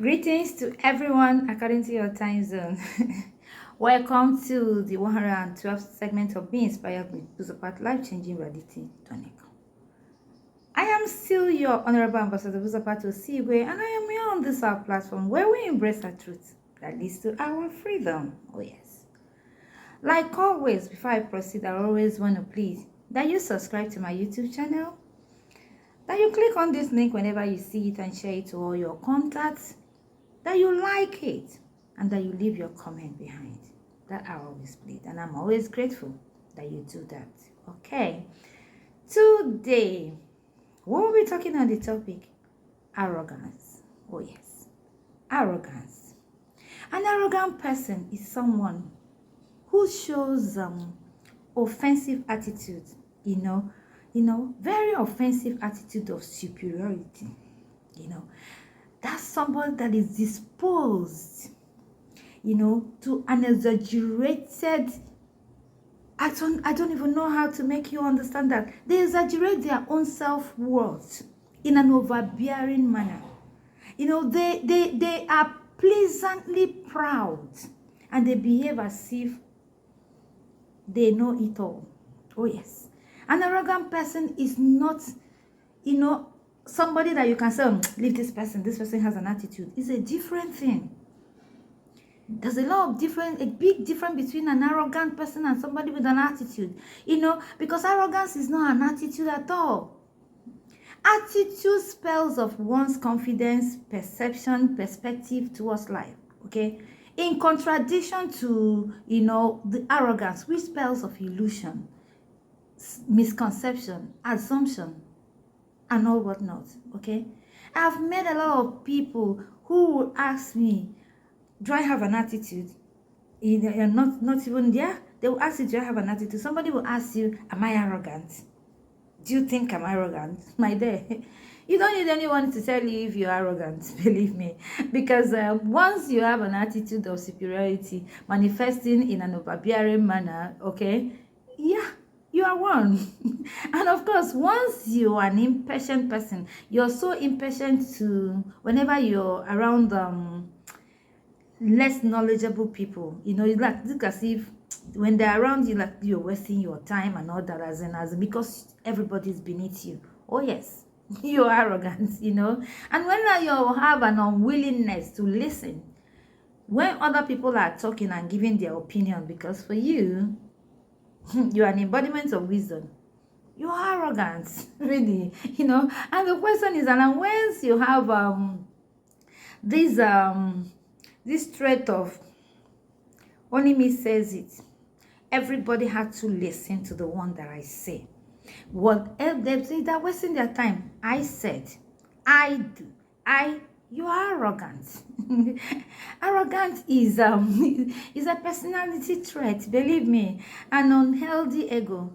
Greetings to everyone according to your time zone. Welcome to the 112th segment of Being Inspired with Buzopat Life Changing Reality Tonic. I am still your Honorable Ambassador Buzopat Osigwe, and I am here on this our platform where we embrace our truth that leads to our freedom. Oh, yes. Like always, before I proceed, I always want to please that you subscribe to my YouTube channel, that you click on this link whenever you see it and share it to all your contacts, that you like it, and that you leave your comment behind. That I always plead, and I'm always grateful that you do that. Okay, today we'll be talking on the topic arrogance. Oh yes, arrogance. An arrogant person is someone who shows offensive attitude, very offensive attitude of superiority. That's somebody that is disposed, to an exaggerated, I don't even know how to make you understand that. They exaggerate their own self-worth in an overbearing manner. They are pleasantly proud, and they behave as if they know it all. Oh yes. An arrogant person is not, somebody that you can say, leave this person has an attitude. It's a different thing. There's a big difference between an arrogant person and somebody with an attitude, because arrogance is not an attitude at all. Attitude spells of one's confidence, perception, perspective towards life, okay? In contradiction to, the arrogance, which spells of illusion, misconception, assumption, and all whatnot, okay? I've met a lot of people who will ask me, do I have an attitude? Not even there. They will ask you, do I have an attitude? Somebody will ask you, am I arrogant? Do you think I'm arrogant? My dear, you don't need anyone to tell you if you're arrogant, believe me. Because once you have an attitude of superiority manifesting in an overbearing manner, okay, yeah, you are one. And of course, once you are an impatient person, you're so impatient to, whenever you're around less knowledgeable people, it's like as if when they're around you, like you're wasting your time and all that, as in because everybody's beneath you. Oh yes, you're arrogant, and when you have an unwillingness to listen when other people are talking and giving their opinion, because for you, you're an embodiment of wisdom. You're arrogant, really, and the question is, and once you have this threat of only me says it, everybody had to listen to the one that I say. What else they say, they're wasting their time. I said, I do, you are arrogant. Arrogant is a personality trait, believe me, an unhealthy ego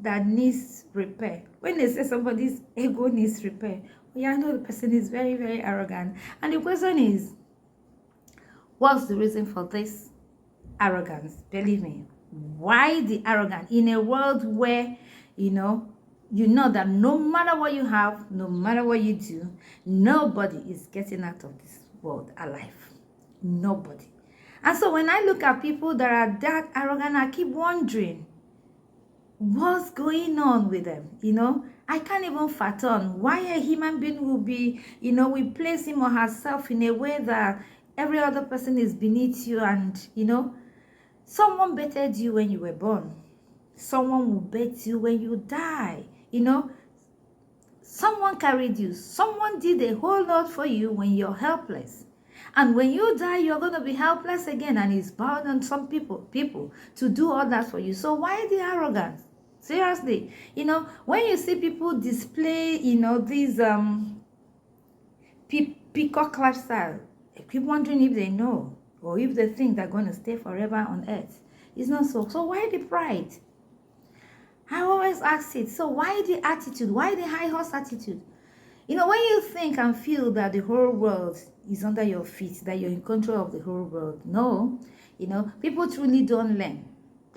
that needs repair. When they say somebody's ego needs repair, I know the person is very, very arrogant. And the question is, what's the reason for this arrogance? Believe me, why the arrogance in a world where you know that no matter what you have, no matter what you do, nobody is getting out of this world alive. Nobody. And so when I look at people that are that arrogant, I keep wondering what's going on with them. I can't even fathom why a human being will be, we place him or herself in a way that every other person is beneath you, and someone bettered you when you were born. Someone will bet you when you die. Someone carried you. Someone did a whole lot for you when you're helpless. And when you die, you're going to be helpless again, and it's bound on some people to do all that for you. So why the arrogance? Seriously, when you see people display, these peacock lifestyle, I keep wondering if they know or if they think they're going to stay forever on earth. It's not so. So why the pride? I always ask it. So why the attitude? Why the high horse attitude? When you think and feel that the whole world is under your feet, that you're in control of the whole world. No, people truly don't learn.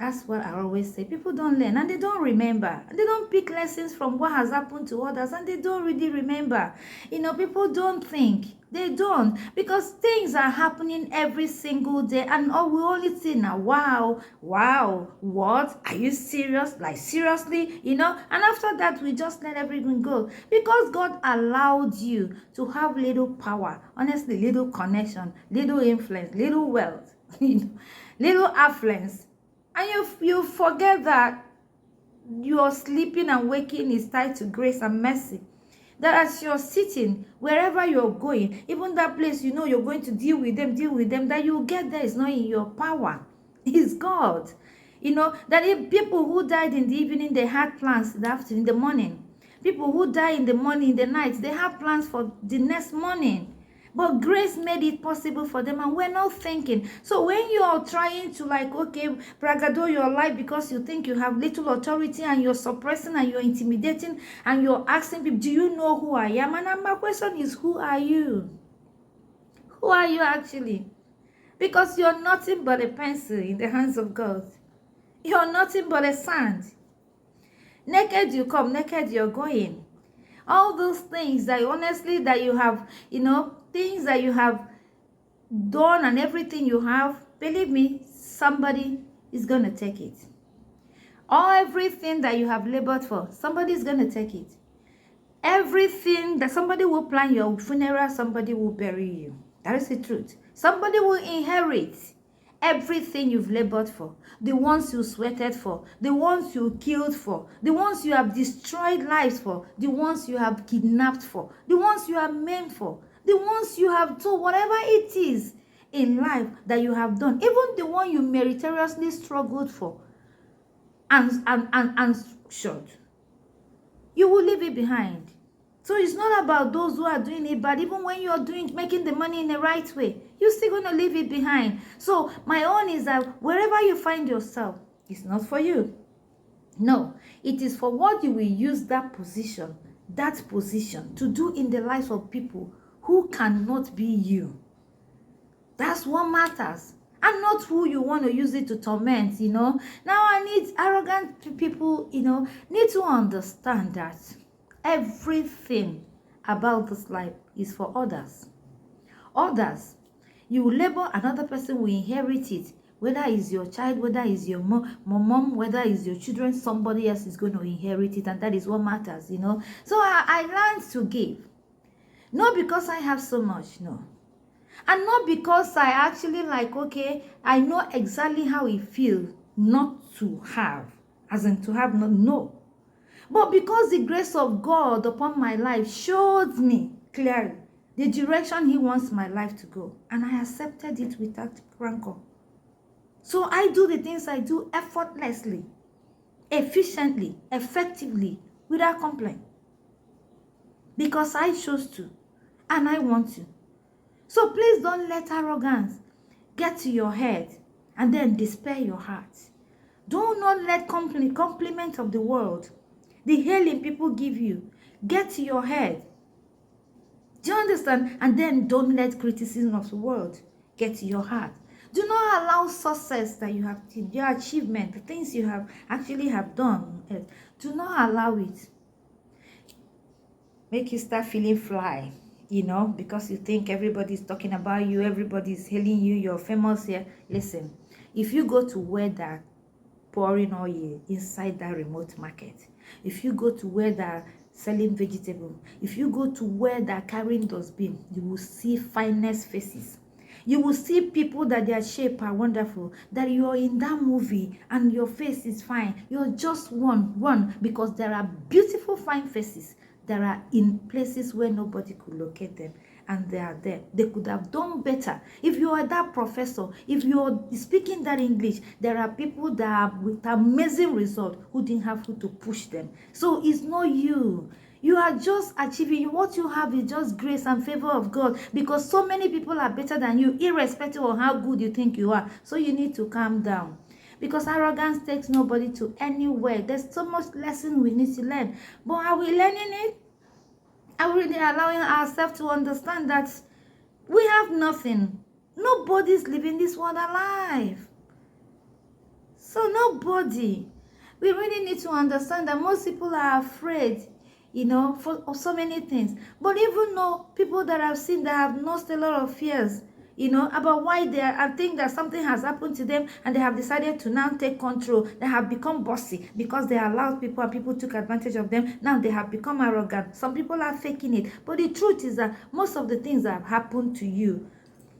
That's what I always say. People don't learn and they don't remember. They don't pick lessons from what has happened to others and they don't really remember. People don't think. They don't. Because things are happening every single day and all we only see now, wow, what? Are you serious? Like seriously? And after that, we just let everything go. Because God allowed you to have little power, honestly, little connection, little influence, little wealth, little affluence. And you forget that your sleeping and waking is tied to grace and mercy. That as you're sitting, wherever you're going, even that place you're going to deal with them, that you get there is not in your power. It's God. That if people who died in the evening, they had plans in the afternoon, in the morning. People who die in the morning, in the night, they have plans for the next morning. But grace made it possible for them and we're not thinking. So when you are trying to bragado your life because you think you have little authority and you're suppressing and you're intimidating and you're asking people, do you know who I am? And my question is, who are you? Who are you actually? Because you're nothing but a pencil in the hands of God. You're nothing but a sand. Naked you come, naked you're going. All those things that honestly that you have, things that you have done and everything you have, believe me, somebody is going to take it. Everything that you have labored for, somebody is going to take it. Everything that somebody will plan your funeral, somebody will bury you. That is the truth. Somebody will inherit everything you've labored for, the ones you sweated for, the ones you killed for, the ones you have destroyed lives for, the ones you have kidnapped for, the ones you have maimed for, the ones you have told, whatever it is in life that you have done, even the one you meritoriously struggled for and short, you will leave it behind. So it's not about those who are doing it bad. Even when you're making the money in the right way, you're still going to leave it behind. So my own is that wherever you find yourself, it's not for you. No, it is for what you will use that position to do in the lives of people who cannot be you. That's what matters. And not who you want to use it to torment, Now I need arrogant people, need to understand that everything about this life is for others. Others. You will labor, another person will inherit it. Whether it's your child, whether it's your mom, whether it's your children, somebody else is going to inherit it. And that is what matters, So I learned to give. Not because I have so much, no. And not because I actually I know exactly how it feels not to have. As in to have, no. But because the grace of God upon my life showed me clearly the direction he wants my life to go. And I accepted it without rancor. So I do the things I do effortlessly, efficiently, effectively, without complaint. Because I chose to. And I want to. So please don't let arrogance get to your head and then despair your heart. Do not let compliment of the world, the hailing people give you, get to your head. Do you understand? And then don't let criticism of the world get to your heart. Do not allow success that you have, your achievement, the things you have actually have done. Do not allow it. Make you start feeling fly, because you think everybody's talking about you, everybody's hailing you, you're famous here. Listen, if you go to where they're pouring oil inside that remote market, if you go to where they're selling vegetables, if you go to where they're carrying dustbin, you will see finest faces. You will see people that their shape are wonderful, that you're in that movie and your face is fine. You're just one, because there are beautiful, fine faces that are in places where nobody could locate them. And they are there. They could have done better. If you are that professor, if you're speaking that English, there are people that are with amazing results who didn't have who to push them. So it's not you. You are just achieving. What you have is just grace and favor of God, because so many people are better than you, irrespective of how good you think you are. So you need to calm down, because arrogance takes nobody to anywhere. There's so much lesson we need to learn. But are we learning it? Are we really allowing ourselves to understand that we have nothing? Nobody's living this world alive. So nobody. We really need to understand that most people are afraid, of so many things. But even though people that I've seen that have lost a lot of fears, about why they are, I think that something has happened to them and they have decided to now take control. They have become bossy because they allowed people and people took advantage of them. Now they have become arrogant. Some people are faking it. But the truth is that most of the things that have happened to you,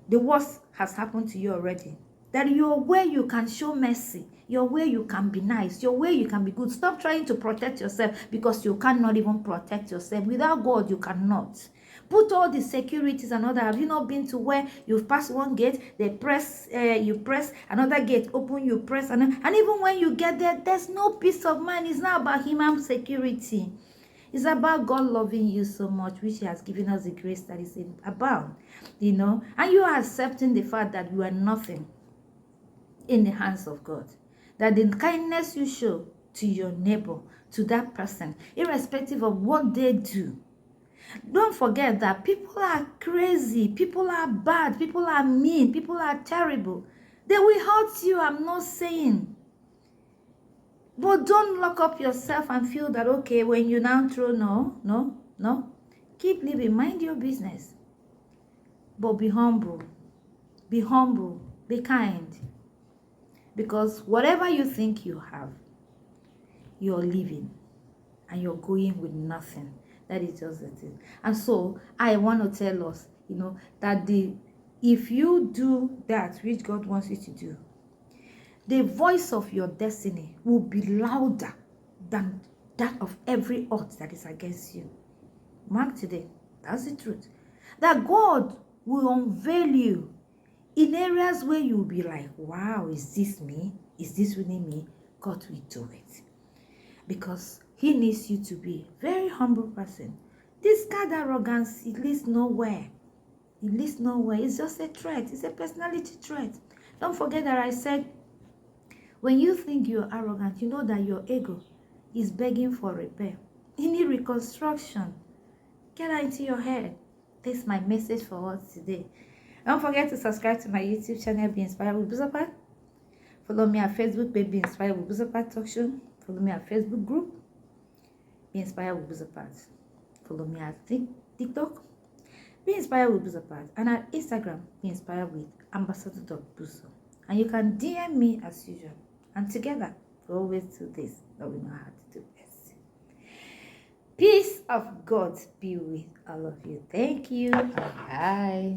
the worst has happened to you already. That you're where you can show mercy. You're where you can be nice. You're where you can be good. Stop trying to protect yourself because you cannot even protect yourself. Without God, you cannot. Put all the securities and all that. Have you not been to where you've passed one gate, they press, you press, another gate open, you press, and even when you get there, there's no peace of mind. It's not about human security. It's about God loving you so much, which He has given us the grace that is abound, and you are accepting the fact that you are nothing in the hands of God. That the kindness you show to your neighbor, to that person, irrespective of what they do. Don't forget that people are crazy, people are bad, people are mean, people are terrible. They will hurt you, I'm not saying. But don't lock up yourself and feel that, okay, when you now throw, no. Keep living, mind your business. But be humble, be kind. Because whatever you think you have, you're living and you're going with nothing. That is just the thing. And so I want to tell us, that if you do that which God wants you to do, the voice of your destiny will be louder than that of every odds that is against you. Mark today. That's the truth. That God will unveil you in areas where you'll be like, wow, is this me? Is this really me? God will do it. Because He needs you to be a very humble person. This kind of arrogance, it leads nowhere. It leads nowhere. It's just a trait. It's a personality trait. Don't forget that I said, when you think you're arrogant, you know that your ego is begging for repair. You need reconstruction. Get that into your head. This is my message for us today. Don't forget to subscribe to my YouTube channel, Be Inspired with Buzopat. Follow me on Facebook page, Be Inspired with Buzopat Talk Show. Follow me on Facebook group, Be Inspired with Buzopat. Follow me on TikTok, Be Inspired with Buzopat. And on Instagram, Be Inspired with Ambassador.Buzo. And you can DM me as usual. And together, we always do this, that we know how to do best. Peace of God be with all of you. Thank you. Bye.